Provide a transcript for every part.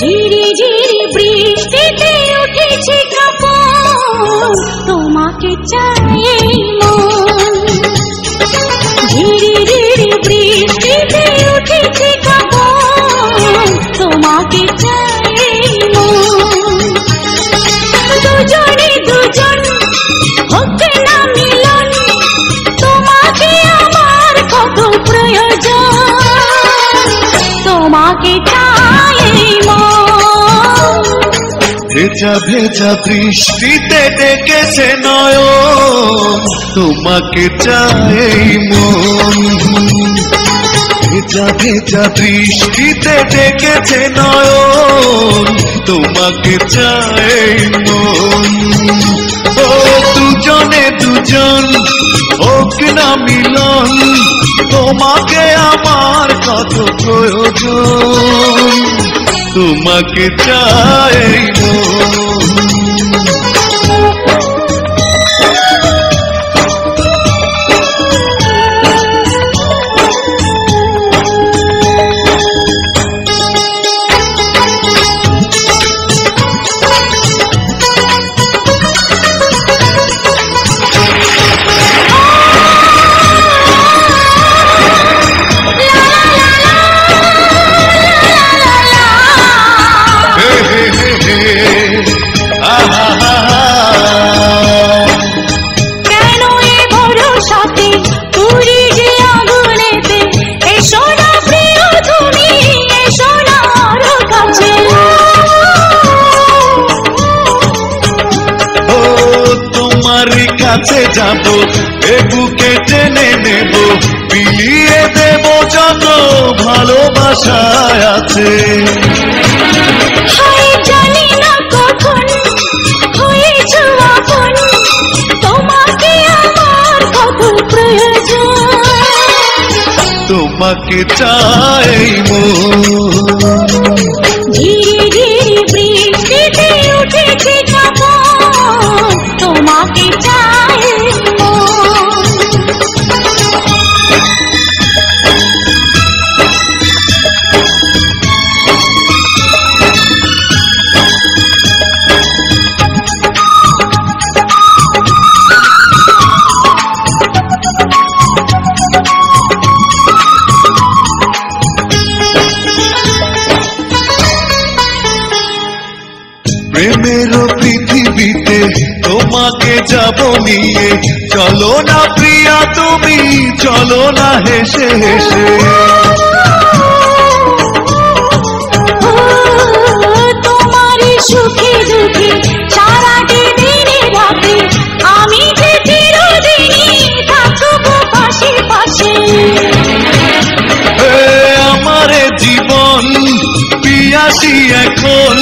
ঝিরি ঝিরি বৃষ্টিতে উঠেছে কাপড়, তোমাকে চাই মন। ঝিরি ঝিরি বৃষ্টিতে উঠেছে কাপড়, তোমাকে চাই মন। দুজনে দুজন হোক না মিলন, তোমাকে আমার কত প্রয়োজন, তোমাকে চাই মন। ভেজা ভেজা বৃষ্টিতে ডেকেছে নয়ন, তোমাকে চাই মন। ভেজা ভেজা বৃষ্টিতে ডেকেছে নয়ন, তোমাকে চাই মন। ও দুজনে দুজন হোক না মিলন, তোমাকে আমার কত প্রয়োজন, তোমাকে চাই কাছে যাব, এ বুকে টেনে নেব, বিলিয়ে দেব যত ভালোবাসায় আছে। জানি না কখন হয়েছো আপন, তোমাকে আমার কত প্রয়োজন, তোমাকে চাই মন। ঝিরি ঝিরি বৃষ্টিতে উঠেছে কাপড়, তোমাকে চাই মন। প্রেমের পৃথিবীতে তোমাকে যাব নিয়ে, চলো না প্রিয়া তুমি, চলো না হেসে হেসে। তোমারই সুখে দুঃখে সারাটি দিনে রাতে, আমি যে চিরদিনই থাকবো পাশে পাশে। আমার জীবন পিয়াসি এখন,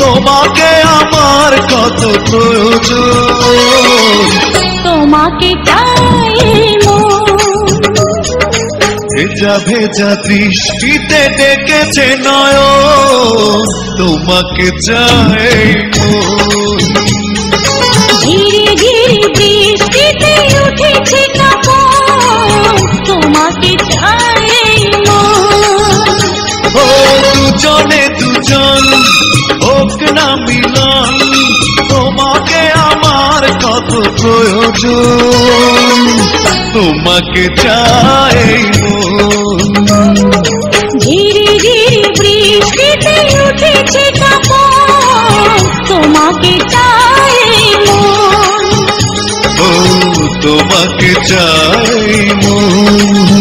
তোমাকে আমার কত প্রয়োজন, তোমাকে চাই মন। ভেজা ভেজা বৃষ্টিতে ডেকেছে নয়ন, তোমাকে চাই মন। ঝিরি ঝিরি বৃষ্টিতে উঠেছে কাপড়, তোমাকে চাই মন। ও দুজনে দুজন হোক না মিলন, তোমাকে আমার কত প্রয়োজন, তোমাকে চাই মন। ঝিরি ঝিরি বৃষ্টিতে উঠেছে কাপড়, তোমাকে চাই মন। ও তোমাকে চাই মন।